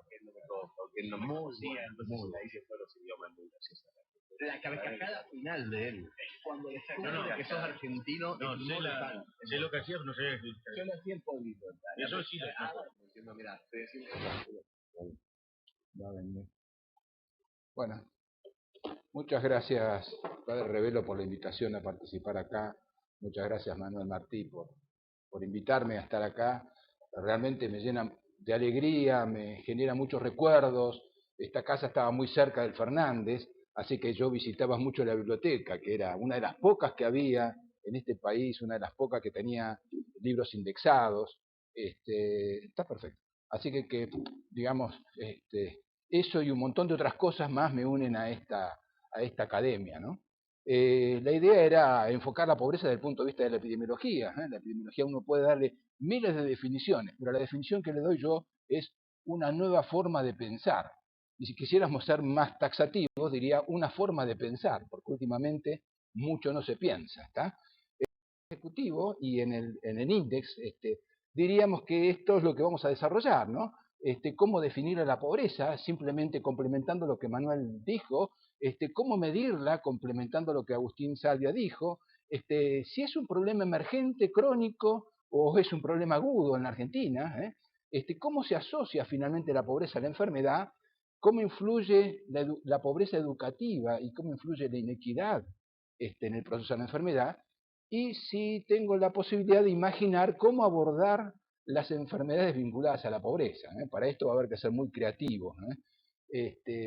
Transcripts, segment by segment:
que no me toca, que no me conocía, entonces ahí se fue los idiomas muy graciosos. La carcajada final de él es cuando descubre que sos argentino. No, sé lo que hacía, no sé. Yo lo hacía en Polito. Eso sí lo entiendo, mira, estoy haciendo. Va a venir. Bueno, muchas gracias, Padre Revelo, por la invitación a participar acá. Muchas gracias, Manuel Martí, por invitarme a estar acá. Realmente me llena de alegría, me genera muchos recuerdos. Esta casa estaba muy cerca del Fernández, así que yo visitaba mucho la biblioteca, que era una de las pocas que había en este país, una de las pocas que tenía libros indexados. Está perfecto. Así que digamos, eso y un montón de otras cosas más me unen a esta academia, ¿no? La idea era enfocar la pobreza desde el punto de vista de la epidemiología. La epidemiología uno puede darle miles de definiciones, pero la definición que le doy yo es una nueva forma de pensar. Y si quisiéramos ser más taxativos, diría una forma de pensar, porque últimamente mucho no se piensa, ¿está? Ejecutivo y en el índice diríamos que esto es lo que vamos a desarrollar, ¿no? Cómo definir a la pobreza, simplemente complementando lo que Manuel dijo, cómo medirla, complementando lo que Agustín Salvia dijo, si es un problema emergente, crónico, o es un problema agudo en la Argentina, cómo se asocia finalmente la pobreza a la enfermedad, cómo influye la pobreza educativa y cómo influye la inequidad en el proceso de la enfermedad, y si tengo la posibilidad de imaginar cómo abordar las enfermedades vinculadas a la pobreza. Para esto va a haber que ser muy creativo.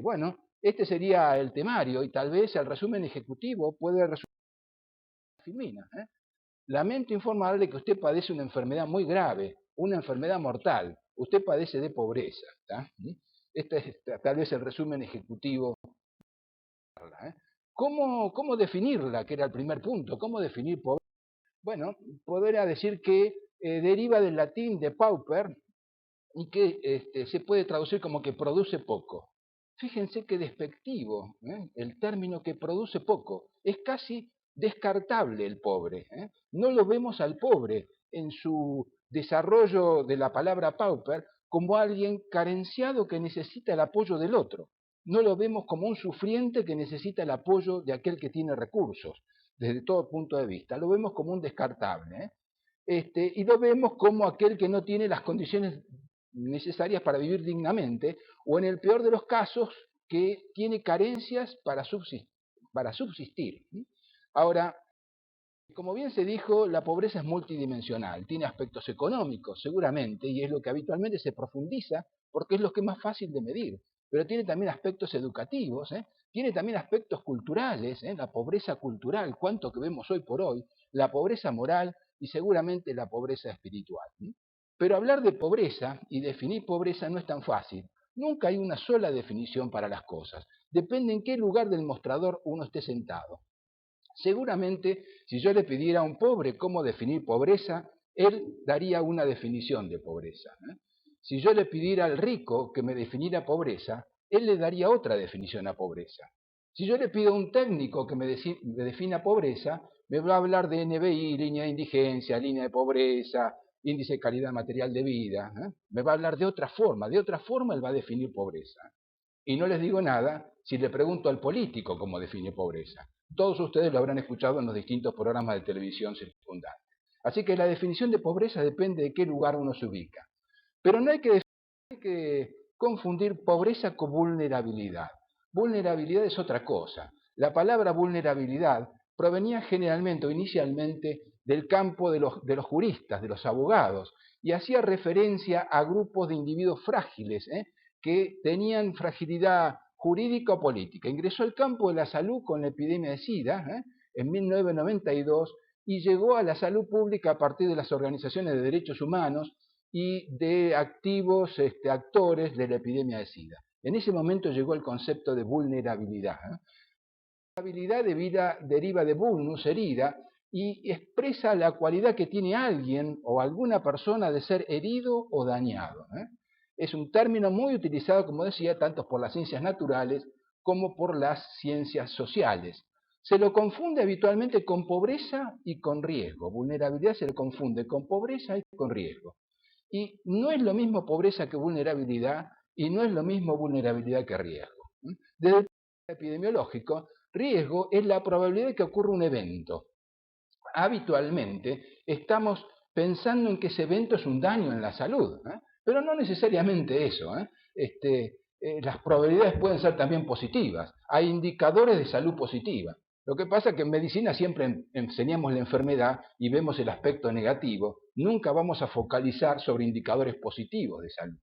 Bueno, este sería el temario y tal vez el resumen ejecutivo puede resumir Filmina. Lamento informarle que usted padece una enfermedad muy grave, una enfermedad mortal. Usted padece de pobreza. Este es tal vez el resumen ejecutivo. ¿Cómo definirla? Que era el primer punto. ¿Cómo definir pobreza? Bueno, podría decir que deriva del latín de pauper y que se puede traducir como que produce poco. Fíjense qué despectivo, el término que produce poco. Es casi descartable el pobre. No lo vemos al pobre en su desarrollo de la palabra pauper como alguien carenciado que necesita el apoyo del otro. No lo vemos como un sufriente que necesita el apoyo de aquel que tiene recursos, desde todo punto de vista. Lo vemos como un descartable. Y lo vemos como aquel que no tiene las condiciones necesarias para vivir dignamente, o en el peor de los casos, que tiene carencias para subsistir. Ahora, como bien se dijo, la pobreza es multidimensional, tiene aspectos económicos, seguramente, y es lo que habitualmente se profundiza, porque es lo que es más fácil de medir, pero tiene también aspectos educativos, tiene también aspectos culturales, la pobreza cultural, cuánto que vemos hoy por hoy, la pobreza moral y seguramente la pobreza espiritual. Pero hablar de pobreza y definir pobreza no es tan fácil. Nunca hay una sola definición para las cosas. Depende en qué lugar del mostrador uno esté sentado. Seguramente, si yo le pidiera a un pobre cómo definir pobreza, él daría una definición de pobreza. Si yo le pidiera al rico que me definiera pobreza, él le daría otra definición a pobreza. Si yo le pido a un técnico que me defina pobreza, me va a hablar de NBI, línea de indigencia, línea de pobreza, índice de calidad material de vida. Me va a hablar de otra forma él va a definir pobreza. Y no les digo nada si le pregunto al político cómo define pobreza. Todos ustedes lo habrán escuchado en los distintos programas de televisión circundantes. Así que la definición de pobreza depende de qué lugar uno se ubica. Pero no hay que confundir pobreza con vulnerabilidad. Vulnerabilidad es otra cosa. La palabra vulnerabilidad provenía generalmente o inicialmente del campo de los juristas, de los abogados, y hacía referencia a grupos de individuos frágiles, que tenían fragilidad jurídica o política. Ingresó al campo de la salud con la epidemia de SIDA en 1992 y llegó a la salud pública a partir de las organizaciones de derechos humanos y de activos actores de la epidemia de SIDA. En ese momento llegó el concepto de vulnerabilidad. Vulnerabilidad deriva de vulnus, herida, y expresa la cualidad que tiene alguien o alguna persona de ser herido o dañado. Es un término muy utilizado, como decía, tanto por las ciencias naturales como por las ciencias sociales. Se lo confunde habitualmente con pobreza y con riesgo. Vulnerabilidad se lo confunde con pobreza y con riesgo. Y no es lo mismo pobreza que vulnerabilidad, y no es lo mismo vulnerabilidad que riesgo. Desde el punto de vista epidemiológico, riesgo es la probabilidad de que ocurra un evento. Habitualmente estamos pensando en que ese evento es un daño en la salud, pero no necesariamente eso. Las probabilidades pueden ser también positivas. Hay indicadores de salud positiva. Lo que pasa es que en medicina siempre enseñamos la enfermedad y vemos el aspecto negativo. Nunca vamos a focalizar sobre indicadores positivos de salud.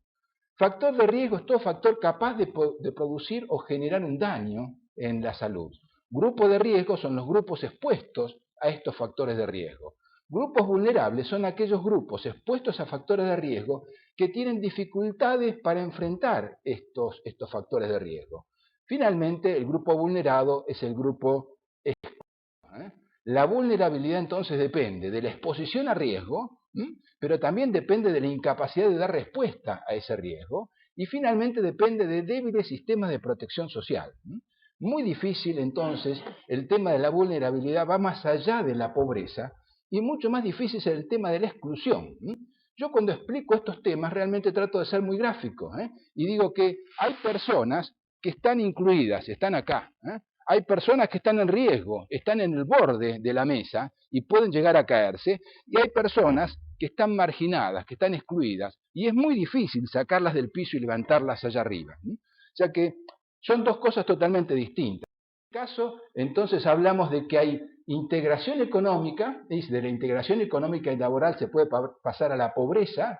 Factor de riesgo es todo factor capaz de producir o generar un daño en la salud. Grupos de riesgo son los grupos expuestos a estos factores de riesgo. Grupos vulnerables son aquellos grupos expuestos a factores de riesgo que tienen dificultades para enfrentar estos factores de riesgo. Finalmente, el grupo vulnerado es el grupo expuesto. La vulnerabilidad entonces depende de la exposición a riesgo, pero también depende de la incapacidad de dar respuesta a ese riesgo, y finalmente depende de débiles sistemas de protección social. Muy difícil entonces, el tema de la vulnerabilidad va más allá de la pobreza, y mucho más difícil es el tema de la exclusión. Yo cuando explico estos temas realmente trato de ser muy gráfico, y digo que hay personas que están incluidas, están acá. Hay personas que están en riesgo, están en el borde de la mesa y pueden llegar a caerse, y hay personas que están marginadas, que están excluidas, y es muy difícil sacarlas del piso y levantarlas allá arriba. O sea que son dos cosas totalmente distintas. En este caso, entonces hablamos de que hay integración económica, y de la integración económica y laboral se puede pasar a la pobreza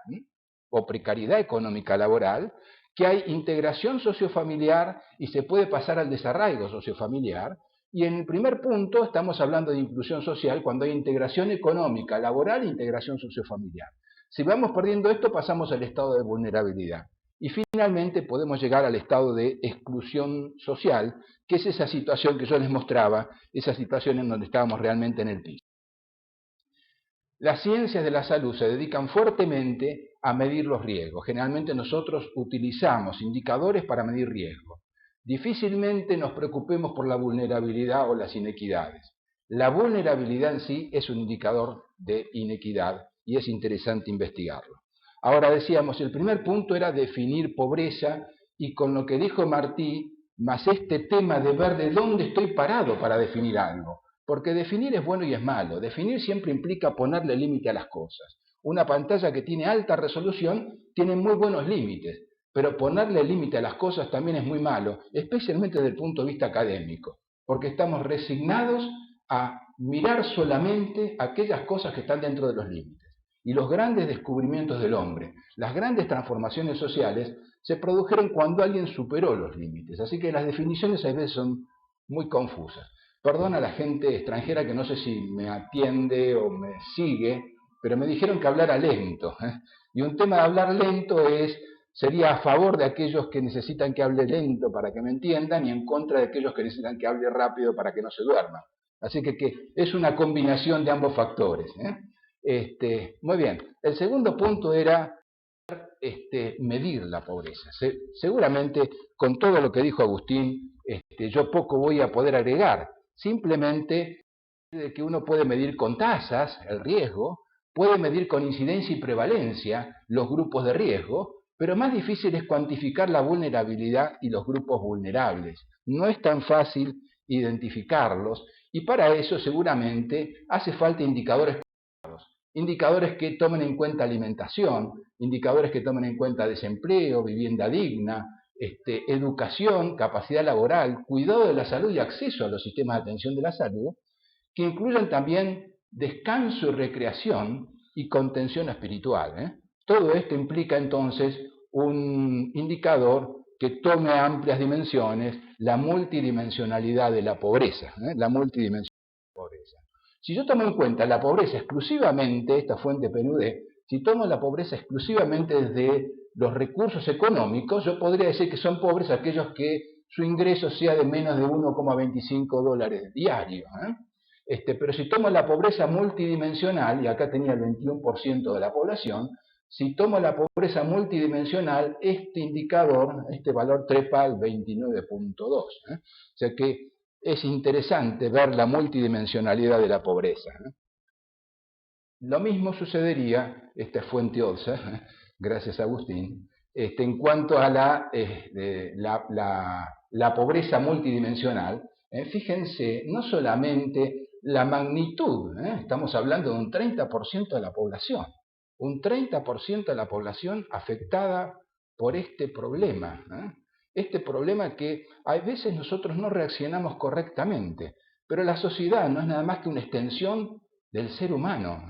o precariedad económica laboral, que hay integración sociofamiliar y se puede pasar al desarraigo sociofamiliar, y en el primer punto estamos hablando de inclusión social cuando hay integración económica, laboral e integración sociofamiliar. Si vamos perdiendo esto, pasamos al estado de vulnerabilidad. Y finalmente podemos llegar al estado de exclusión social, que es esa situación que yo les mostraba, esa situación en donde estábamos realmente en el piso. Las ciencias de la salud se dedican fuertemente a medir los riesgos. Generalmente nosotros utilizamos indicadores para medir riesgos. Difícilmente nos preocupemos por la vulnerabilidad o las inequidades. La vulnerabilidad en sí es un indicador de inequidad y es interesante investigarlo. Ahora decíamos, el primer punto era definir pobreza, y con lo que dijo Martí, más este tema de ver de dónde estoy parado para definir algo. Porque definir es bueno y es malo. Definir siempre implica ponerle límite a las cosas. Una pantalla que tiene alta resolución tiene muy buenos límites, pero ponerle límite a las cosas también es muy malo, especialmente desde el punto de vista académico, porque estamos resignados a mirar solamente aquellas cosas que están dentro de los límites. Y los grandes descubrimientos del hombre, las grandes transformaciones sociales, se produjeron cuando alguien superó los límites. Así que las definiciones a veces son muy confusas. Perdona a la gente extranjera que no sé si me atiende o me sigue, pero me dijeron que hablara lento. Y un tema de hablar lento sería a favor de aquellos que necesitan que hable lento para que me entiendan y en contra de aquellos que necesitan que hable rápido para que no se duerman. Así que es una combinación de ambos factores. Muy bien. El segundo punto era medir la pobreza. Seguramente con todo lo que dijo Agustín, yo poco voy a poder agregar. Simplemente de que uno puede medir con tasas el riesgo, puede medir con incidencia y prevalencia los grupos de riesgo, pero más difícil es cuantificar la vulnerabilidad y los grupos vulnerables. No es tan fácil identificarlos, y para eso seguramente hace falta indicadores que tomen en cuenta alimentación, indicadores que tomen en cuenta desempleo, vivienda digna, educación, capacidad laboral, cuidado de la salud y acceso a los sistemas de atención de la salud, que incluyan también descanso y recreación y contención espiritual. Todo esto implica entonces un indicador que tome amplias dimensiones, la multidimensionalidad de la pobreza, la multidimensionalidad de la pobreza. Si yo tomo en cuenta la pobreza exclusivamente, esta fuente PNUD, si tomo la pobreza exclusivamente desde los recursos económicos, yo podría decir que son pobres aquellos que su ingreso sea de menos de 1,25 dólares diarios. Pero si tomo la pobreza multidimensional, y acá tenía el 21% de la población, si tomo la pobreza multidimensional, este indicador, este valor trepa al 29,2. O sea que es interesante ver la multidimensionalidad de la pobreza. Lo mismo sucedería, esta es fuente OLSA, gracias Agustín, en cuanto a la pobreza multidimensional. Fíjense, no solamente la magnitud, estamos hablando de un 30% de la población, un 30% de la población afectada por este problema. Este problema que a veces nosotros no reaccionamos correctamente, pero la sociedad no es nada más que una extensión del ser humano,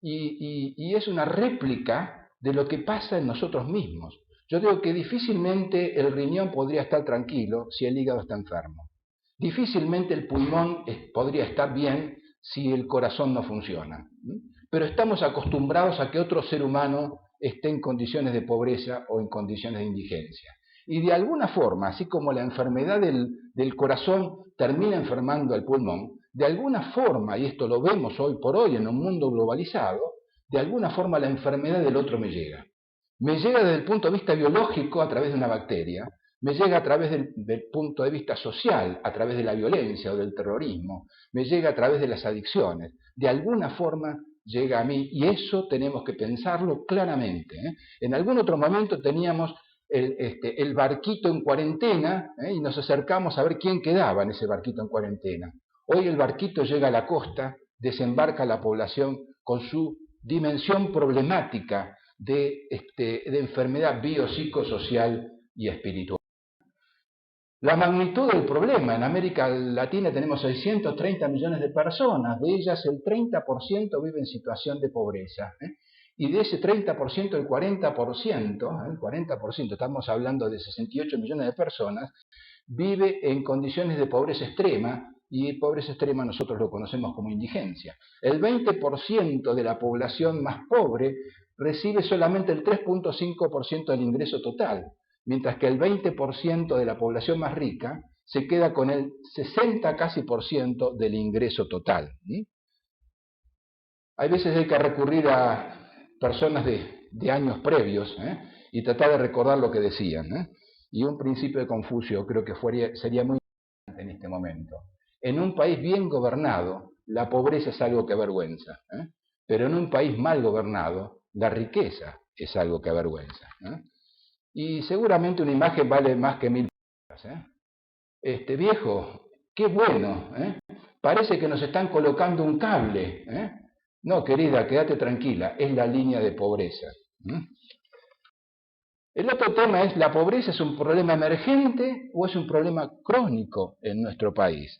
y es una réplica de lo que pasa en nosotros mismos. Yo digo que difícilmente el riñón podría estar tranquilo si el hígado está enfermo. Difícilmente el pulmón podría estar bien si el corazón no funciona. Pero estamos acostumbrados a que otro ser humano esté en condiciones de pobreza o en condiciones de indigencia. Y de alguna forma, así como la enfermedad del corazón termina enfermando al pulmón, de alguna forma, y esto lo vemos hoy por hoy en un mundo globalizado, de alguna forma la enfermedad del otro me llega. Me llega desde el punto de vista biológico a través de una bacteria, me llega a través del punto de vista social, a través de la violencia o del terrorismo, me llega a través de las adicciones. De alguna forma llega a mí, y eso tenemos que pensarlo claramente. En algún otro momento teníamos el barquito en cuarentena, y nos acercamos a ver quién quedaba en ese barquito en cuarentena. Hoy el barquito llega a la costa, desembarca la población con su dimensión problemática de enfermedad biopsicosocial y espiritual. La magnitud del problema: en América Latina tenemos 630 millones de personas, de ellas el 30% vive en situación de pobreza, y de ese 30%, el 40%, estamos hablando de 68 millones de personas, vive en condiciones de pobreza extrema, y pobreza extrema nosotros lo conocemos como indigencia. El 20% de la población más pobre recibe solamente el 3.5% del ingreso total, mientras que el 20% de la población más rica se queda con el 60% casi del ingreso total. Hay veces hay que recurrir a personas de años previos, y tratar de recordar lo que decían. Y un principio de Confucio creo que sería muy importante en este momento. En un país bien gobernado, la pobreza es algo que avergüenza, pero en un país mal gobernado, la riqueza es algo que avergüenza. Y seguramente una imagen vale más que 1000 palabras. Viejo, qué bueno, parece que nos están colocando un cable. No, querida, quédate tranquila, es la línea de pobreza. El otro tema es: ¿la pobreza es un problema emergente o es un problema crónico en nuestro país?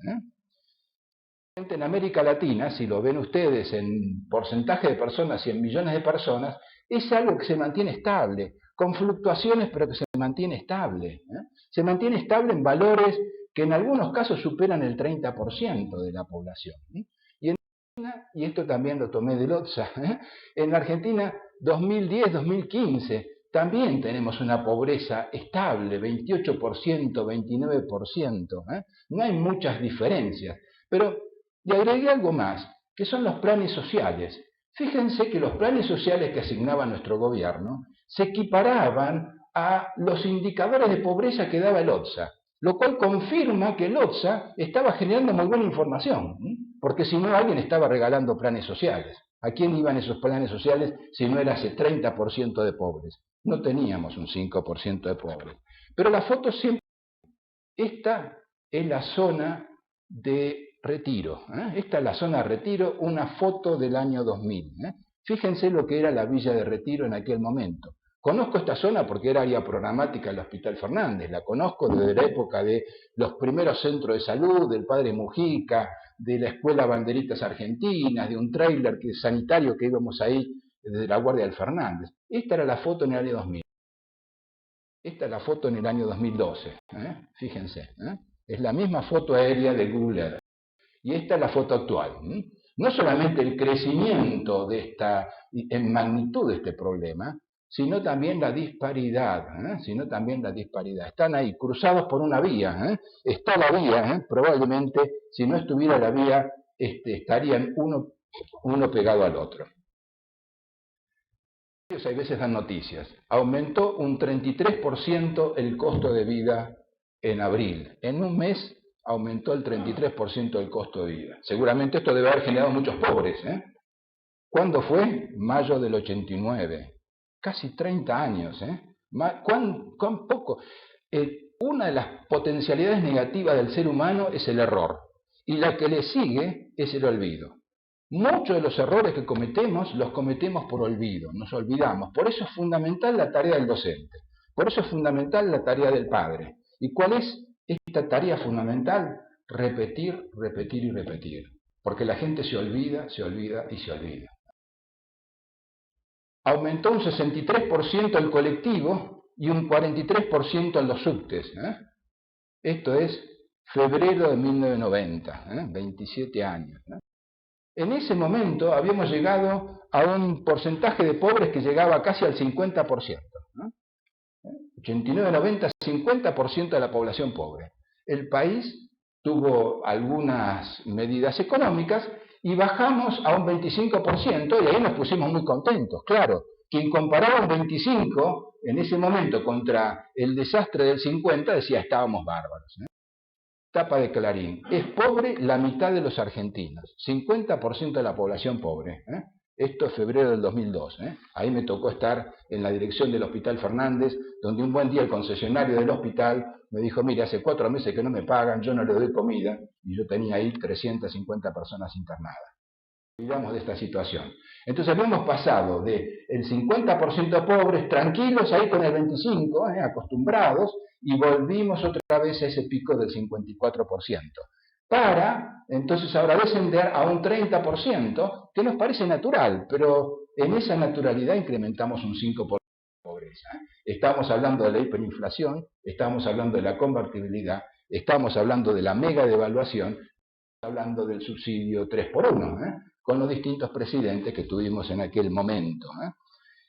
En América Latina, si lo ven ustedes en porcentaje de personas y en millones de personas, es algo que se mantiene estable, con fluctuaciones, pero que se mantiene estable. Se mantiene estable en valores que en algunos casos superan el 30% de la población. Y en Argentina, y esto también lo tomé del OTSA, en la Argentina 2010-2015 también tenemos una pobreza estable, 28%, 29%. No hay muchas diferencias, pero le agregué algo más, que son los planes sociales. Fíjense que los planes sociales que asignaba nuestro gobierno se equiparaban a los indicadores de pobreza que daba el OTSA, lo cual confirma que el OTSA estaba generando muy buena información, porque si no, alguien estaba regalando planes sociales. ¿A quién iban esos planes sociales si no era ese 30% de pobres? No teníamos un 5% de pobres. Pero la foto siempre... Esta es la zona de Retiro. Esta es la zona de Retiro, una foto del año 2000. Fíjense lo que era la villa de Retiro en aquel momento. Conozco esta zona porque era área programática del Hospital Fernández, la conozco desde la época de los primeros centros de salud, del padre Mujica, de la escuela Banderitas Argentinas, de un tráiler sanitario que íbamos ahí desde la Guardia del Fernández. Esta era la foto en el año 2000. Esta es la foto en el año 2012. Fíjense, es la misma foto aérea de Google Earth. Y esta es la foto actual. No solamente el crecimiento en magnitud de este problema, sino también la disparidad. Están ahí, cruzados por una vía. Está la vía, probablemente, si no estuviera la vía, estarían uno pegado al otro. Hay veces dan noticias. Aumentó un 33% el costo de vida en abril. En un mes aumentó el 33% del costo de vida. Seguramente esto debe haber generado muchos pobres. ¿Cuándo fue? Mayo del 89. Casi 30 años, ¿eh? ¿Cuán poco? Una de las potencialidades negativas del ser humano es el error, y la que le sigue es el olvido. Muchos de los errores que cometemos, los cometemos por olvido, nos olvidamos. Por eso es fundamental la tarea del docente, por eso es fundamental la tarea del padre. ¿Y cuál es esta tarea fundamental? Repetir, repetir y repetir. Porque la gente se olvida, se olvida y se olvida. Aumentó un 63% el colectivo y un 43% en los subtes. Esto es febrero de 1990, 27 años. En ese momento habíamos llegado a un porcentaje de pobres que llegaba casi al 50%. 89, 90, 50% de la población pobre. El país tuvo algunas medidas económicas y bajamos a un 25% y ahí nos pusimos muy contentos. Claro, quien comparaba un 25 en ese momento contra el desastre del 50 decía estábamos bárbaros. Tapa de Clarín, es pobre la mitad de los argentinos, 50% de la población pobre. Esto es febrero del 2002. Ahí me tocó estar en la dirección del Hospital Fernández, donde un buen día el concesionario del hospital me dijo, mire, hace 4 meses que no me pagan, yo no le doy comida, y yo tenía ahí 350 personas internadas. Olvidamos de esta situación. Entonces habíamos pasado del 50% pobres, tranquilos, ahí con el 25%, acostumbrados, y volvimos otra vez a ese pico del 54%. Para, entonces, ahora descender a un 30%, que nos parece natural, pero en esa naturalidad incrementamos un 5% de pobreza. Estamos hablando de la hiperinflación, estamos hablando de la convertibilidad, estamos hablando de la mega devaluación, estamos hablando del subsidio 3x1, con los distintos presidentes que tuvimos en aquel momento.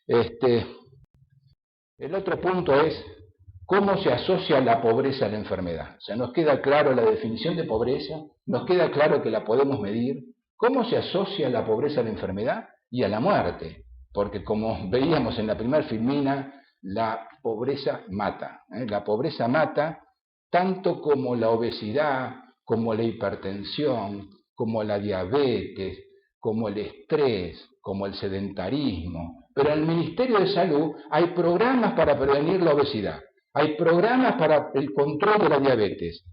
El otro punto es cómo se asocia la pobreza a la enfermedad. O sea, nos queda claro la definición de pobreza, nos queda claro que la podemos medir. ¿Cómo se asocia la pobreza a la enfermedad y a la muerte? Porque como veíamos en la primera filmina, la pobreza mata. La pobreza mata tanto como la obesidad, como la hipertensión, como la diabetes, como el estrés, como el sedentarismo. Pero en el Ministerio de Salud hay programas para prevenir la obesidad. Hay programas para el control de la diabetes,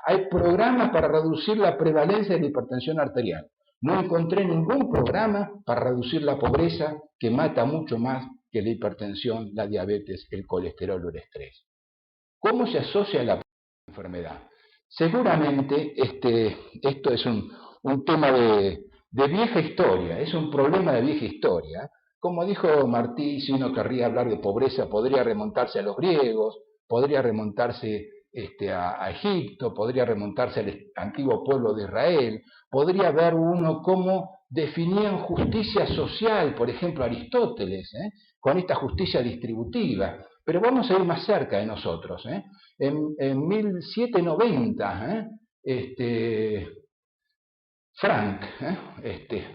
hay programas para reducir la prevalencia de la hipertensión arterial. No encontré ningún programa para reducir la pobreza que mata mucho más que la hipertensión, la diabetes, el colesterol o el estrés. ¿Cómo se asocia la enfermedad? Seguramente esto es un tema de vieja historia, es un problema de vieja historia. Como dijo Martí, si uno querría hablar de pobreza, podría remontarse a los griegos, podría remontarse a Egipto, podría remontarse al antiguo pueblo de Israel, podría ver uno cómo definían justicia social, por ejemplo Aristóteles, con esta justicia distributiva. Pero vamos a ir más cerca de nosotros. En 1790, Frank,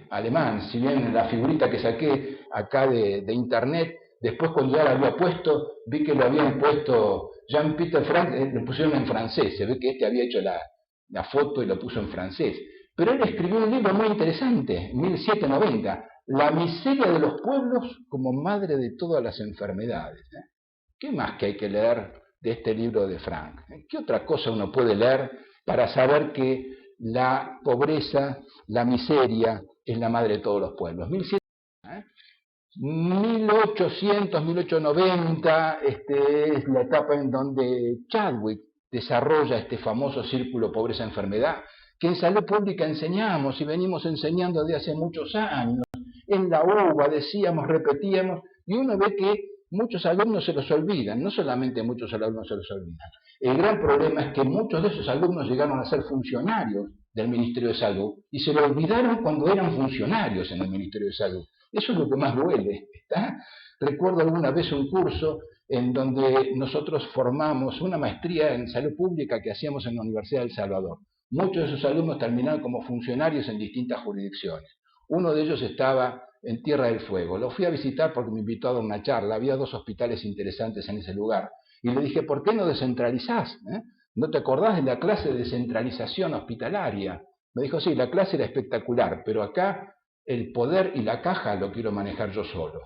alemán, si bien la figurita que saqué acá de internet, después cuando ya la había puesto, vi que lo habían puesto Jean-Peter Frank, lo pusieron en francés, se ve que había hecho la foto y lo puso en francés. Pero él escribió un libro muy interesante, en 1790, La miseria de los pueblos como madre de todas las enfermedades. ¿Qué más que hay que leer de este libro de Frank? ¿Qué otra cosa uno puede leer para saber que la pobreza, la miseria, es la madre de todos los pueblos? 1800, 1890 es la etapa en donde Chadwick desarrolla este famoso círculo pobreza-enfermedad, que en salud pública enseñamos y venimos enseñando desde hace muchos años. En la UBA decíamos, repetíamos, y uno ve que muchos alumnos se los olvidan, no solamente muchos alumnos se los olvidan. El gran problema es que muchos de esos alumnos llegaron a ser funcionarios del Ministerio de Salud y se lo olvidaron cuando eran funcionarios en el Ministerio de Salud. Eso es lo que más duele. Recuerdo alguna vez un curso en donde nosotros formamos una maestría en salud pública que hacíamos en la Universidad de El Salvador. Muchos de esos alumnos terminaron como funcionarios en distintas jurisdicciones. Uno de ellos estaba en Tierra del Fuego. Lo fui a visitar porque me invitó a dar una charla. Había 2 hospitales interesantes en ese lugar. Y le dije, ¿por qué no descentralizás? ¿No te acordás de la clase de descentralización hospitalaria? Me dijo, sí, la clase era espectacular, pero acá el poder y la caja lo quiero manejar yo solo.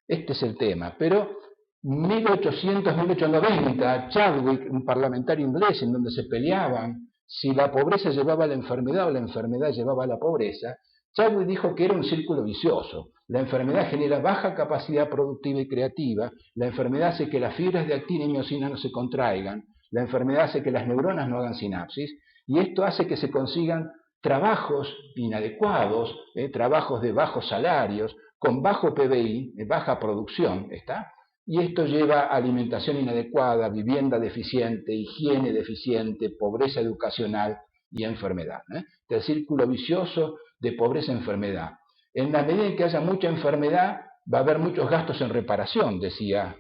Este es el tema. Pero 1800-1890, Chadwick, un parlamentario inglés, en donde se peleaban si la pobreza llevaba a la enfermedad o la enfermedad llevaba a la pobreza, Chadwick dijo que era un círculo vicioso. La enfermedad genera baja capacidad productiva y creativa, la enfermedad hace que las fibras de actina y miocina no se contraigan, la enfermedad hace que las neuronas no hagan sinapsis, y esto hace que se consigan trabajos inadecuados, trabajos de bajos salarios, con bajo PBI, baja producción, ¿está? Y esto lleva a alimentación inadecuada, vivienda deficiente, higiene deficiente, pobreza educacional y enfermedad. El círculo vicioso de pobreza-enfermedad. En la medida en que haya mucha enfermedad, va a haber muchos gastos en reparación, decía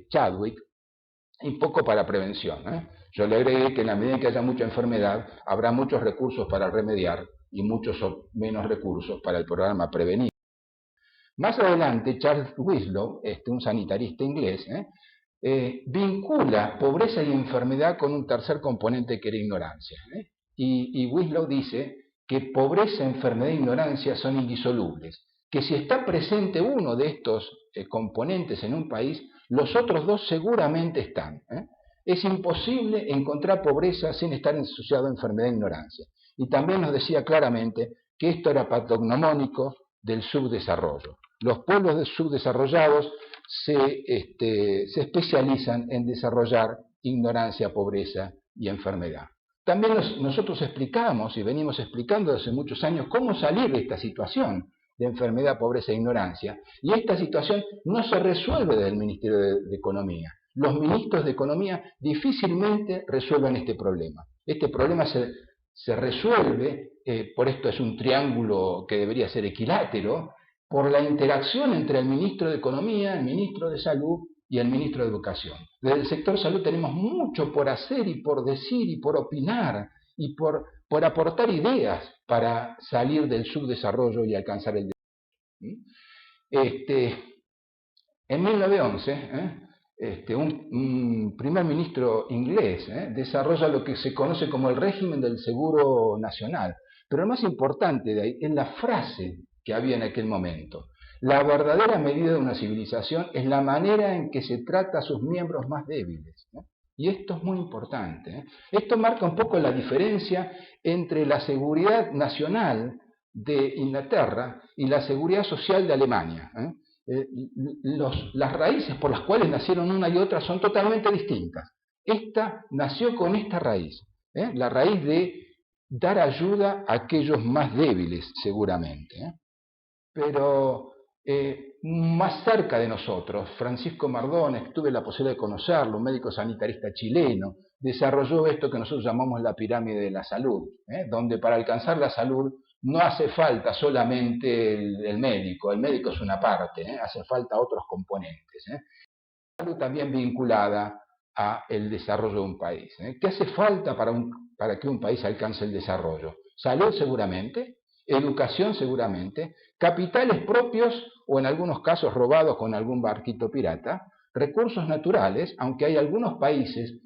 Chadwick, y poco para prevención. Yo le agregué que en la medida en que haya mucha enfermedad, habrá muchos recursos para remediar y muchos menos recursos para el programa prevenir. Más adelante, Charles Winslow, un sanitarista inglés, vincula pobreza y enfermedad con un tercer componente que era ignorancia. Y Winslow dice que pobreza, enfermedad e ignorancia son indisolubles, que si está presente uno de estos componentes en un país, los otros dos seguramente están. Es imposible encontrar pobreza sin estar asociado a enfermedad e ignorancia. Y también nos decía claramente que esto era patognomónico del subdesarrollo. Los pueblos subdesarrollados se especializan en desarrollar ignorancia, pobreza y enfermedad. También nosotros explicamos y venimos explicando desde muchos años cómo salir de esta situación de enfermedad, pobreza e ignorancia. Y esta situación no se resuelve desde el Ministerio de Economía. Los ministros de Economía difícilmente resuelven este problema. Este problema se resuelve, por esto es un triángulo que debería ser equilátero, por la interacción entre el ministro de Economía, el ministro de Salud y el ministro de Educación. Desde el sector salud tenemos mucho por hacer y por decir y por opinar y por aportar ideas para salir del subdesarrollo y alcanzar el desarrollo. En 1911, un primer ministro inglés desarrolla lo que se conoce como el régimen del seguro nacional. Pero lo más importante de ahí es la frase que había en aquel momento. La verdadera medida de una civilización es la manera en que se trata a sus miembros más débiles. Y esto es muy importante. Esto marca un poco la diferencia entre la seguridad nacional de Inglaterra y la seguridad social de Alemania. Las raíces por las cuales nacieron una y otra son totalmente distintas. Esta nació con esta raíz, la raíz de dar ayuda a aquellos más débiles, seguramente. Pero más cerca de nosotros, Francisco Mardones, tuve la posibilidad de conocerlo, un médico sanitarista chileno, desarrolló esto que nosotros llamamos la pirámide de la salud, donde para alcanzar la salud no hace falta solamente el médico es una parte, hace falta otros componentes. La salud también vinculada al desarrollo de un país. ¿Qué hace falta para que un país alcance el desarrollo? Salud seguramente, educación seguramente, capitales propios o en algunos casos robados con algún barquito pirata, recursos naturales, aunque hay algunos países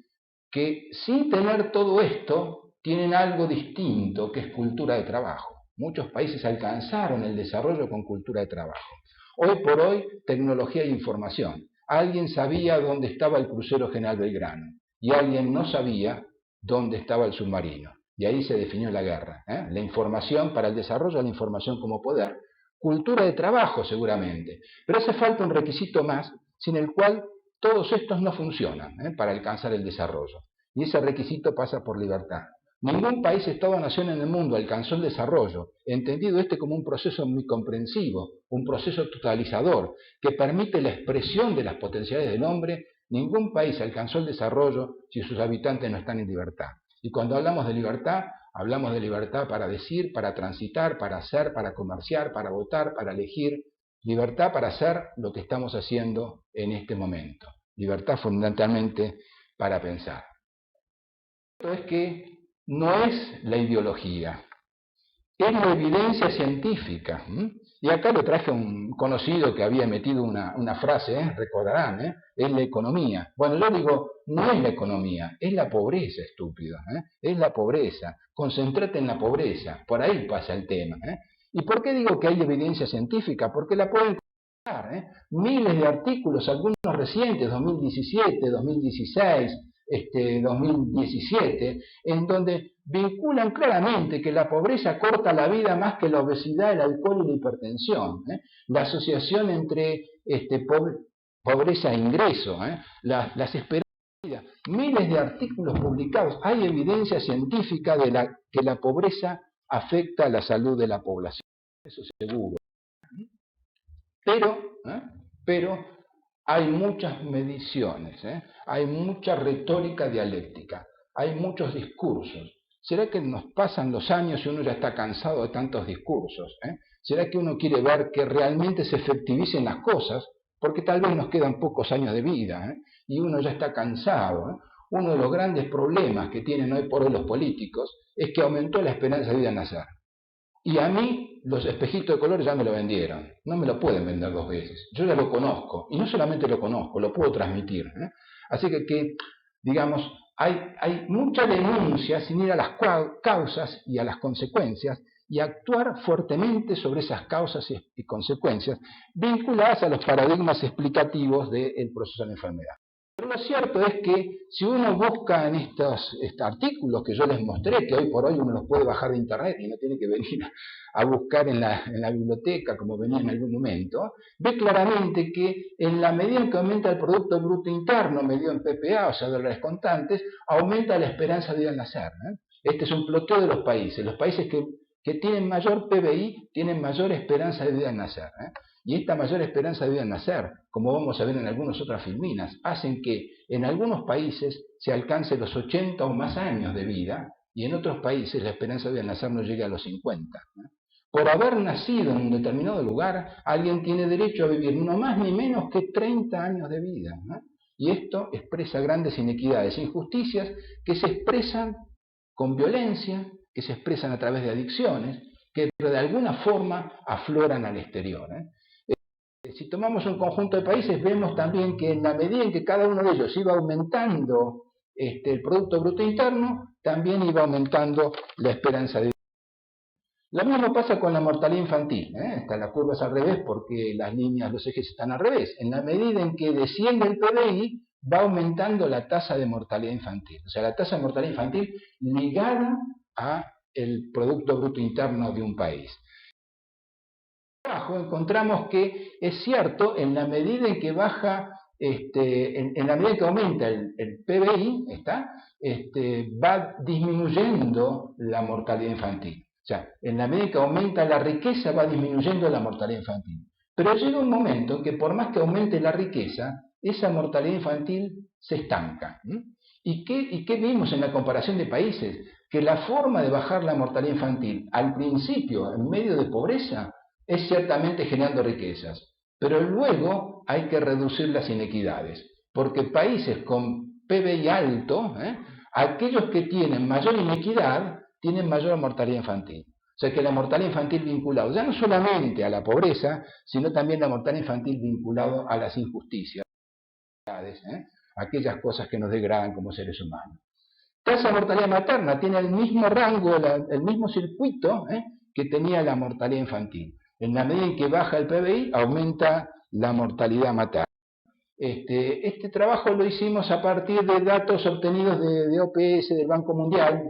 que sin tener todo esto tienen algo distinto que es cultura de trabajo. Muchos países alcanzaron el desarrollo con cultura de trabajo. Hoy por hoy, tecnología e información. Alguien sabía dónde estaba el crucero General Belgrano y alguien no sabía dónde estaba el submarino. Y ahí se definió la guerra. La información para el desarrollo de la información como poder. Cultura de trabajo seguramente. Pero hace falta un requisito más sin el cual todos estos no funcionan para alcanzar el desarrollo. Y ese requisito pasa por libertad. Ningún país, estado o nación en el mundo alcanzó el desarrollo, entendido como un proceso muy comprensivo, un proceso totalizador, que permite la expresión de las potencialidades del hombre. Ningún país alcanzó el desarrollo si sus habitantes no están en libertad. Y cuando hablamos de libertad para decir, para transitar, para hacer, para comerciar, para votar, para elegir. Libertad para hacer lo que estamos haciendo en este momento. Libertad fundamentalmente para pensar. Esto es que no es la ideología, es la evidencia científica. Y acá le traje un conocido que había metido una frase, recordarán, es la economía. Bueno, yo digo, no es la economía, es la pobreza, estúpido. Es la pobreza, concéntrate en la pobreza, por ahí pasa el tema. ¿Y por qué digo que hay evidencia científica? Porque la pueden Miles de artículos, algunos recientes, 2017, 2016, 2017, en donde vinculan claramente que la pobreza corta la vida más que la obesidad, el alcohol y la hipertensión. La asociación entre pobreza e ingreso, las esperanzas de vida. Miles de artículos publicados. Hay evidencia científica de que la pobreza afecta a la salud de la población. Eso seguro. Pero hay muchas mediciones, hay mucha retórica dialéctica, hay muchos discursos. ¿Será que nos pasan los años y uno ya está cansado de tantos discursos? ¿Será que uno quiere ver que realmente se efectivicen las cosas? Porque tal vez nos quedan pocos años de vida, y uno ya está cansado. Uno de los grandes problemas que tienen hoy por hoy los políticos es que aumentó la esperanza de vida al nacer. Y a mí los espejitos de color ya me lo vendieron. No me lo pueden vender dos veces. Yo ya lo conozco. Y no solamente lo conozco, lo puedo transmitir. Así que digamos, hay mucha denuncia sin ir a las causas y a las consecuencias y actuar fuertemente sobre esas causas y consecuencias vinculadas a los paradigmas explicativos del proceso de la enfermedad. Pero lo cierto es que si uno busca en estos artículos que yo les mostré, que hoy por hoy uno los puede bajar de internet y no tiene que venir a buscar en la biblioteca como venía en algún momento, ve claramente que en la medida en que aumenta el Producto Bruto Interno, medido en PPA, o sea, dólares contantes, aumenta la esperanza de vida al nacer. Este es un ploteo de los países. Los países que tienen mayor PBI tienen mayor esperanza de vida al nacer. Y esta mayor esperanza de vida al nacer, como vamos a ver en algunas otras filminas, hacen que en algunos países se alcance los 80 o más años de vida, y en otros países la esperanza de vida al nacer no llega a los 50. Por haber nacido en un determinado lugar, alguien tiene derecho a vivir no más ni menos que 30 años de vida. Y esto expresa grandes inequidades, injusticias que se expresan con violencia, que se expresan a través de adicciones, que de alguna forma afloran al exterior. Si tomamos un conjunto de países, vemos también que en la medida en que cada uno de ellos iba aumentando el Producto Bruto Interno, también iba aumentando la esperanza de vida. Lo mismo pasa con la mortalidad infantil. La curva es al revés porque las líneas, los ejes están al revés. En la medida en que desciende el PBI, va aumentando la tasa de mortalidad infantil. O sea, la tasa de mortalidad infantil ligada al Producto Bruto Interno de un país. Abajo encontramos que es cierto, en la medida en que baja, en la medida en que aumenta el PBI, va disminuyendo la mortalidad infantil. O sea, en la medida en que aumenta la riqueza, va disminuyendo la mortalidad infantil. Pero llega un momento en que por más que aumente la riqueza, esa mortalidad infantil se estanca. ¿Y qué vimos en la comparación de países? Que la forma de bajar la mortalidad infantil, al principio, en medio de pobreza, es ciertamente generando riquezas, pero luego hay que reducir las inequidades, porque países con PBI alto, aquellos que tienen mayor inequidad, tienen mayor mortalidad infantil. O sea que la mortalidad infantil vinculada ya no solamente a la pobreza, sino también la mortalidad infantil vinculada a las injusticias, aquellas cosas que nos degradan como seres humanos. Tasa de mortalidad materna tiene el mismo rango, el mismo circuito que tenía la mortalidad infantil. En la medida en que baja el PBI, aumenta la mortalidad materna. Este trabajo lo hicimos a partir de datos obtenidos de OPS, del Banco Mundial.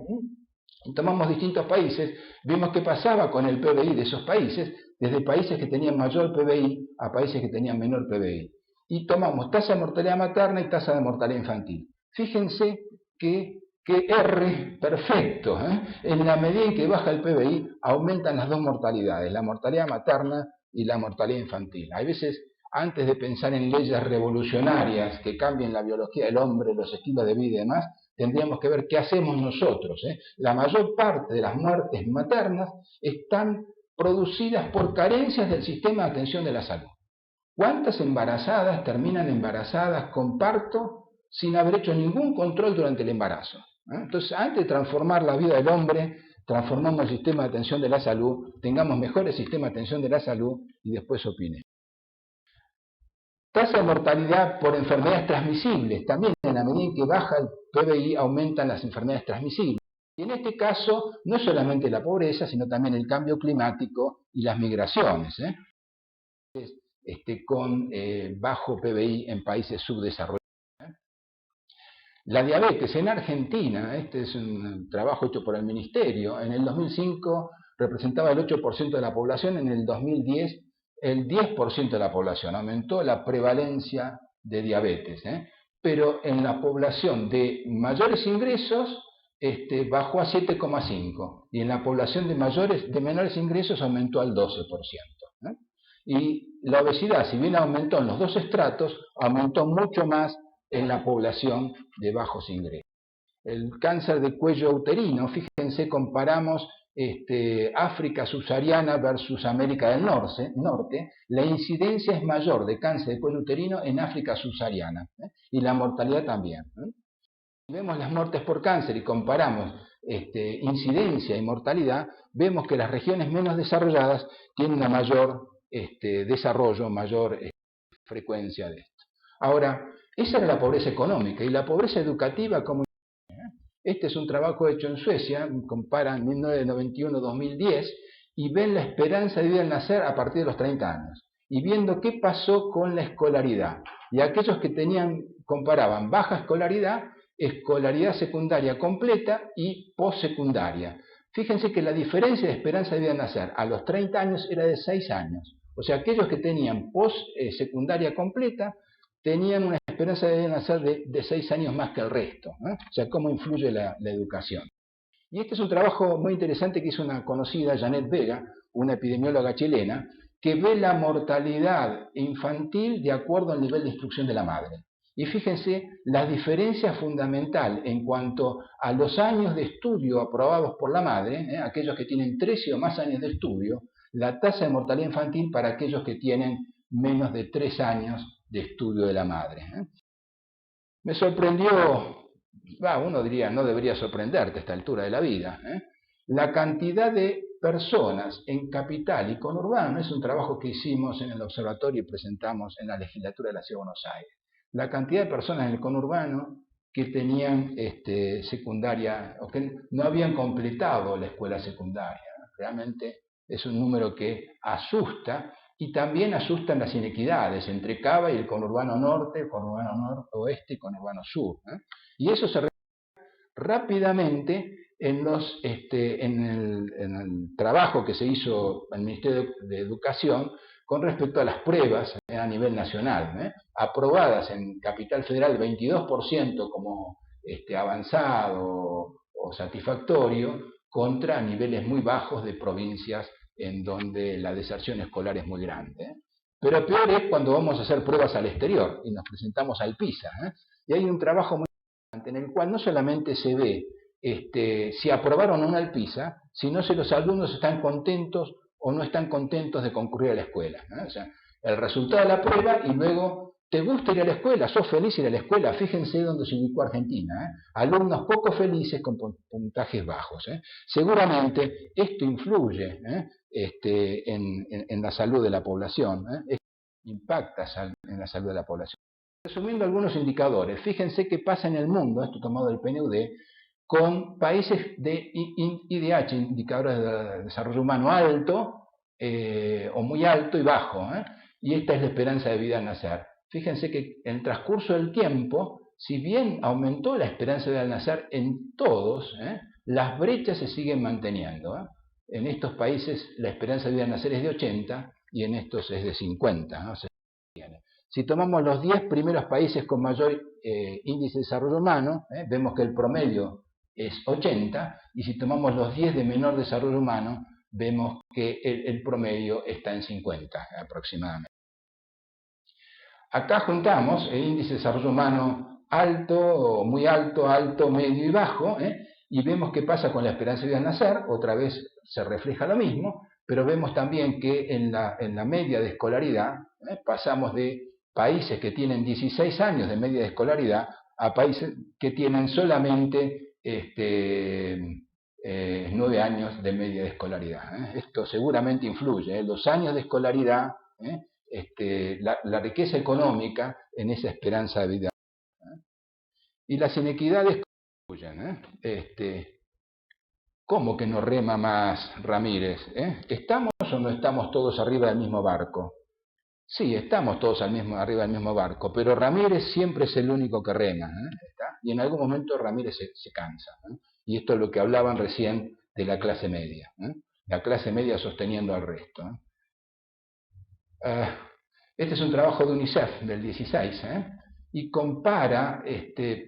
Tomamos distintos países, vimos qué pasaba con el PBI de esos países, desde países que tenían mayor PBI a países que tenían menor PBI. Y tomamos tasa de mortalidad materna y tasa de mortalidad infantil. Fíjense que R perfecto, en la medida en que baja el PBI aumentan las dos mortalidades, la mortalidad materna y la mortalidad infantil. Hay veces, antes de pensar en leyes revolucionarias que cambien la biología del hombre, los estilos de vida y demás, tendríamos que ver qué hacemos nosotros. La mayor parte de las muertes maternas están producidas por carencias del sistema de atención de la salud. ¿Cuántas embarazadas terminan embarazadas con parto sin haber hecho ningún control durante el embarazo? Entonces, antes de transformar la vida del hombre, transformamos el sistema de atención de la salud, tengamos mejores sistemas de atención de la salud y después opine. Tasa de mortalidad por enfermedades transmisibles. También en la medida en que baja el PBI aumentan las enfermedades transmisibles. Y en este caso, no solamente la pobreza, sino también el cambio climático y las migraciones. con bajo PBI en países subdesarrollados. La diabetes en Argentina, este es un trabajo hecho por el Ministerio, en el 2005 representaba el 8% de la población, en el 2010 el 10% de la población, aumentó la prevalencia de diabetes, pero en la población de mayores ingresos bajó a 7,5 y en la población de menores ingresos aumentó al 12%. Y la obesidad, si bien aumentó en los dos estratos, aumentó mucho más en la población de bajos ingresos. El cáncer de cuello uterino, fíjense, comparamos África subsahariana versus América del Norte, la incidencia es mayor de cáncer de cuello uterino en África subsahariana, y la mortalidad también. Si vemos las muertes por cáncer y comparamos incidencia y mortalidad, vemos que las regiones menos desarrolladas tienen una mayor desarrollo, mayor frecuencia de esto. Ahora, esa era la pobreza económica, y la pobreza educativa, como este es un trabajo hecho en Suecia, comparan 1991-2010 y ven la esperanza de vida al nacer a partir de los 30 años. Y viendo qué pasó con la escolaridad. Y aquellos que comparaban baja escolaridad, escolaridad secundaria completa y postsecundaria. Fíjense que la diferencia de esperanza de vida al nacer a los 30 años era de 6 años. O sea, aquellos que tenían postsecundaria completa tenían una esperanza de nacer de 6 años más que el resto. O sea, cómo influye la educación. Y este es un trabajo muy interesante que hizo una conocida, Janet Vega, una epidemióloga chilena, que ve la mortalidad infantil de acuerdo al nivel de instrucción de la madre. Y fíjense la diferencia fundamental en cuanto a los años de estudio aprobados por la madre, aquellos que tienen 13 o más años de estudio, la tasa de mortalidad infantil para aquellos que tienen menos de 3 años de estudio de la madre. Me sorprendió, uno diría, no debería sorprenderte a esta altura de la vida, la cantidad de personas en capital y conurbano. Es un trabajo que hicimos en el observatorio y presentamos en la legislatura de la Ciudad de Buenos Aires. La cantidad de personas en el conurbano que tenían secundaria, o que no habían completado la escuela secundaria. Realmente es un número que asusta. Y también asustan las inequidades entre Cava y el conurbano norte, el conurbano oeste y el conurbano sur. Y eso se refleja rápidamente en el trabajo que se hizo en el Ministerio de Educación con respecto a las pruebas a nivel nacional, aprobadas en Capital Federal 22% como avanzado o satisfactorio, contra niveles muy bajos de provincias en donde la deserción escolar es muy grande. Pero peor es cuando vamos a hacer pruebas al exterior y nos presentamos al PISA. Y hay un trabajo muy importante en el cual no solamente se ve si aprobaron o no al PISA, sino si los alumnos están contentos o no están contentos de concurrir a la escuela. O sea, el resultado de la prueba y luego, ¿te gusta ir a la escuela? ¿Sos feliz ir a la escuela? Fíjense dónde se ubicó Argentina. Alumnos poco felices con puntajes bajos. Seguramente esto influye en la salud de la población, impacta en la salud de la población. Resumiendo algunos indicadores, fíjense qué pasa en el mundo, esto tomado del PNUD, con países de IDH, indicadores de desarrollo humano alto, o muy alto y bajo, y esta es la esperanza de vida al nacer. Fíjense que en el transcurso del tiempo, si bien aumentó la esperanza de vida al nacer en todos, las brechas se siguen manteniendo. En estos países la esperanza de vida al nacer es de 80 y en estos es de 50. Si tomamos los 10 primeros países con mayor índice de desarrollo humano, vemos que el promedio es 80, y si tomamos los 10 de menor desarrollo humano, vemos que el promedio está en 50 aproximadamente. Acá juntamos el índice de desarrollo humano alto, muy alto, alto, medio y bajo, y vemos qué pasa con la esperanza de vida al nacer. Otra vez se refleja lo mismo, pero vemos también que en la media de escolaridad pasamos de países que tienen 16 años de media de escolaridad a países que tienen solamente 9 años de media de escolaridad. Esto seguramente influye, los años de escolaridad, la riqueza económica en esa esperanza de vida. Y las inequidades influyen. ¿Cómo que no rema más Ramírez? ¿Estamos o no estamos todos arriba del mismo barco? Sí, estamos todos arriba del mismo barco, pero Ramírez siempre es el único que rema, ¿está? Y en algún momento Ramírez se cansa, ¿eh? Y esto es lo que hablaban recién de la clase media, ¿eh? La clase media sosteniendo al resto, ¿eh? Este es un trabajo de UNICEF del 16, y compara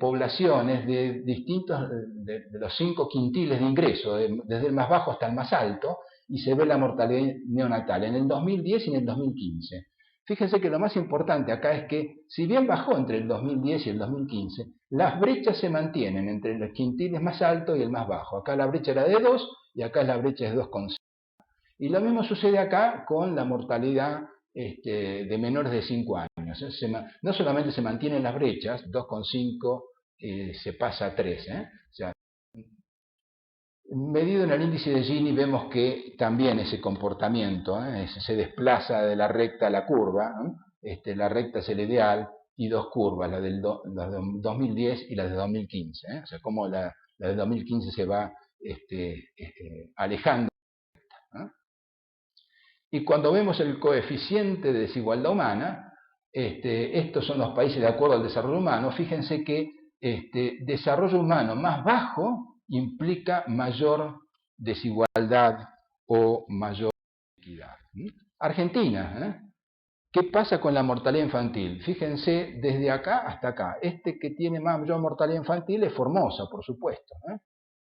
poblaciones de distintos, de los 5 quintiles de ingreso, desde el más bajo hasta el más alto, y se ve la mortalidad neonatal en el 2010 y en el 2015. Fíjense que lo más importante acá es que, si bien bajó entre el 2010 y el 2015, las brechas se mantienen entre los quintiles más altos y el más bajo. Acá la brecha era de 2 y acá la brecha es 2,5. Y lo mismo sucede acá con la mortalidad de menores de 5 años. No solamente se mantienen las brechas, 2,5 se pasa a 3. O sea, medido en el índice de Gini vemos que también ese comportamiento se desplaza de la recta a la curva. La recta es el ideal y 2 curvas, la de 2010 y la de 2015. O sea, como la de 2015 se va alejando. Y cuando vemos el coeficiente de desigualdad humana, estos son los países de acuerdo al desarrollo humano, fíjense que desarrollo humano más bajo implica mayor desigualdad o mayor inequidad. Argentina, ¿qué pasa con la mortalidad infantil? Fíjense desde acá hasta acá. Que tiene mayor mortalidad infantil es Formosa, por supuesto.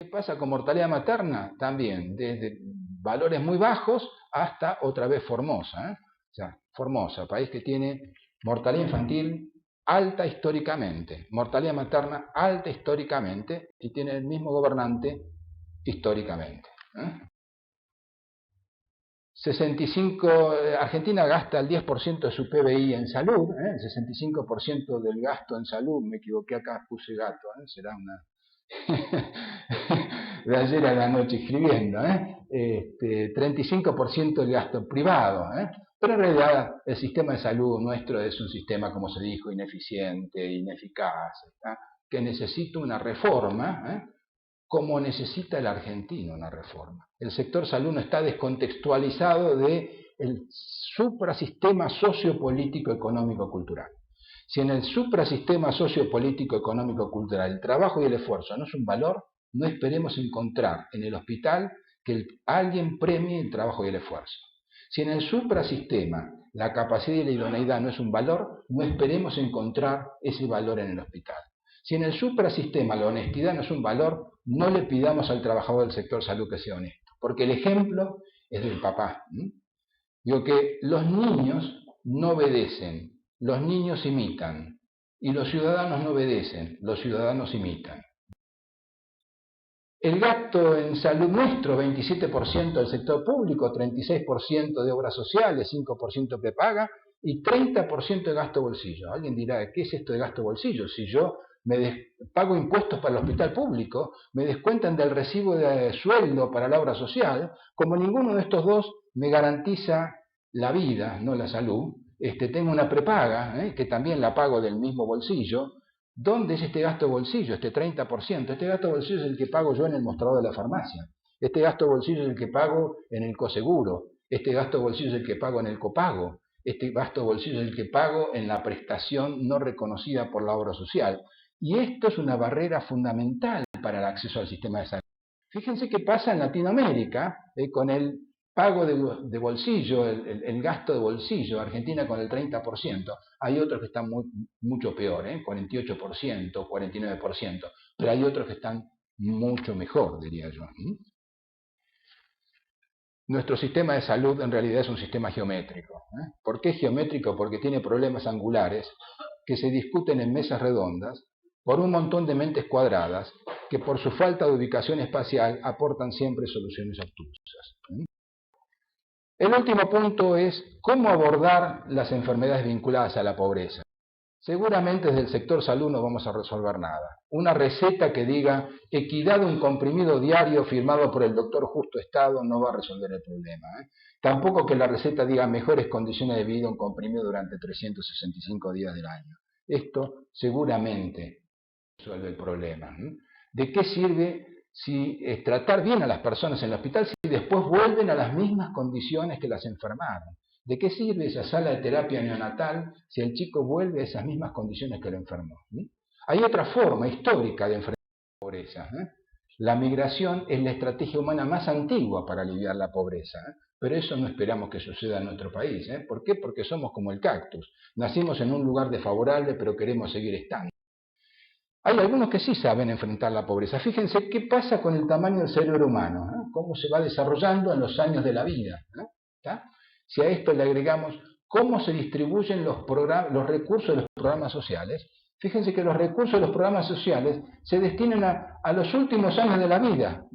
¿Qué pasa con mortalidad materna? También, desde valores muy bajos hasta otra vez Formosa. O sea, Formosa, país que tiene mortalidad infantil alta históricamente, mortalidad materna alta históricamente y tiene el mismo gobernante históricamente. 65, Argentina gasta el 10% de su PBI en salud, el 65% del gasto en salud, me equivoqué acá, puse gato, será una... de ayer a la noche escribiendo, 35% del gasto privado, pero en realidad el sistema de salud nuestro es un sistema, como se dijo, ineficiente, ineficaz, que necesita una reforma, como necesita el argentino una reforma. El sector salud no está descontextualizado del suprasistema sociopolítico, económico, cultural. Si en el suprasistema sociopolítico, económico, cultural el trabajo y el esfuerzo no es un valor, no esperemos encontrar en el hospital que alguien premie el trabajo y el esfuerzo. Si en el suprasistema la capacidad y la idoneidad no es un valor, no esperemos encontrar ese valor en el hospital. Si en el suprasistema la honestidad no es un valor, no le pidamos al trabajador del sector salud que sea honesto, porque el ejemplo es del papá. Digo que los niños no obedecen, los niños imitan, y los ciudadanos no obedecen, los ciudadanos imitan. El gasto en salud nuestro, 27% del sector público, 36% de obras sociales, 5% prepaga y 30% de gasto bolsillo. Alguien dirá, ¿qué es esto de gasto bolsillo? Si yo pago impuestos para el hospital público, me descuentan del recibo de sueldo para la obra social, como ninguno de estos dos me garantiza la vida, no la salud, tengo una prepaga, que también la pago del mismo bolsillo. ¿Dónde es este gasto bolsillo, este 30%? Este gasto bolsillo es el que pago yo en el mostrador de la farmacia. Este gasto bolsillo es el que pago en el coseguro. Este gasto bolsillo es el que pago en el copago. Este gasto bolsillo es el que pago en la prestación no reconocida por la obra social. Y esto es una barrera fundamental para el acceso al sistema de salud. Fíjense qué pasa en Latinoamérica con el pago de bolsillo, el gasto de bolsillo, Argentina con el 30%, hay otros que están mucho peor, 48%, 49%, pero hay otros que están mucho mejor, diría yo. Nuestro sistema de salud en realidad es un sistema geométrico. ¿Por qué geométrico? Porque tiene problemas angulares que se discuten en mesas redondas por un montón de mentes cuadradas que por su falta de ubicación espacial aportan siempre soluciones obtusas. El último punto es cómo abordar las enfermedades vinculadas a la pobreza. Seguramente desde el sector salud no vamos a resolver nada. Una receta que diga equidad un comprimido diario firmado por el doctor Justo Estado no va a resolver el problema. Tampoco que la receta diga mejores condiciones de vida un comprimido durante 365 días del año. Esto seguramente resuelve el problema. ¿De qué sirve tratar bien a las personas en el hospital si después vuelven a las mismas condiciones que las enfermaron? ¿De qué sirve esa sala de terapia neonatal si el chico vuelve a esas mismas condiciones que lo enfermó? Hay otra forma histórica de enfrentar la pobreza. La migración es la estrategia humana más antigua para aliviar la pobreza, pero eso no esperamos que suceda en nuestro país. ¿Por qué? Porque somos como el cactus. Nacimos en un lugar desfavorable, pero queremos seguir estando. Hay algunos que sí saben enfrentar la pobreza. Fíjense qué pasa con el tamaño del cerebro humano, cómo se va desarrollando en los años de la vida. Si a esto le agregamos cómo se distribuyen los recursos de los programas sociales, fíjense que los recursos de los programas sociales se destinan a los últimos años de la vida,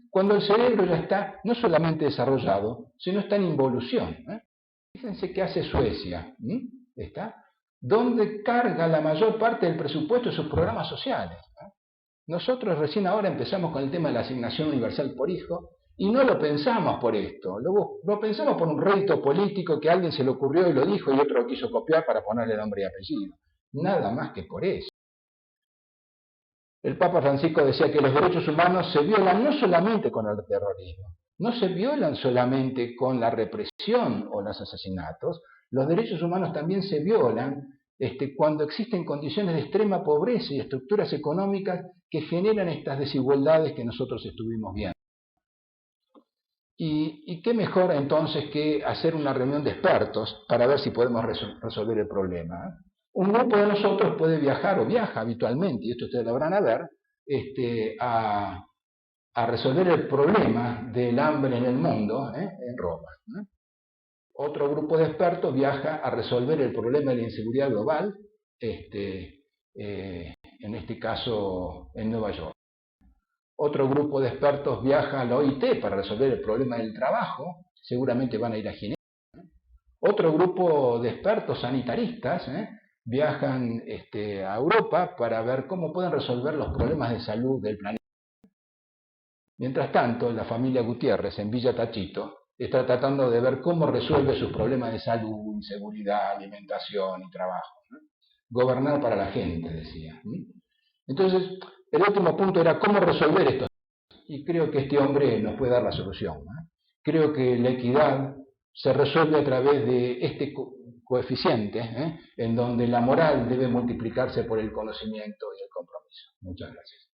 cuando el cerebro ya está no solamente desarrollado, sino está en involución. Fíjense qué hace Suecia, ¿dónde carga la mayor parte del presupuesto de sus programas sociales? Nosotros recién ahora empezamos con el tema de la asignación universal por hijo, y no lo pensamos por esto, lo pensamos por un rédito político que a alguien se le ocurrió y lo dijo y otro lo quiso copiar para ponerle nombre y apellido. Nada más que por eso. El Papa Francisco decía que los derechos humanos se violan no solamente con el terrorismo, no se violan solamente con la represión o los asesinatos, los derechos humanos también se violan cuando existen condiciones de extrema pobreza y estructuras económicas que generan estas desigualdades que nosotros estuvimos viendo. ¿Y qué mejor entonces que hacer una reunión de expertos para ver si podemos resolver el problema? Un grupo de nosotros puede viajar o viaja habitualmente, y esto ustedes lo van a ver, a resolver el problema del hambre en el mundo en Roma. Otro grupo de expertos viaja a resolver el problema de la inseguridad global, en este caso en Nueva York. Otro grupo de expertos viaja a la OIT para resolver el problema del trabajo, seguramente van a ir a Ginebra. Otro grupo de expertos sanitaristas viajan a Europa para ver cómo pueden resolver los problemas de salud del planeta. Mientras tanto, la familia Gutiérrez en Villa Tachito está tratando de ver cómo resuelve sus problemas de salud, inseguridad, alimentación y trabajo. Gobernar para la gente, decía. Entonces, el último punto era cómo resolver esto. Y creo que este hombre nos puede dar la solución. Creo que la equidad se resuelve a través de este coeficiente, en donde la moral debe multiplicarse por el conocimiento y el compromiso. Muchas gracias.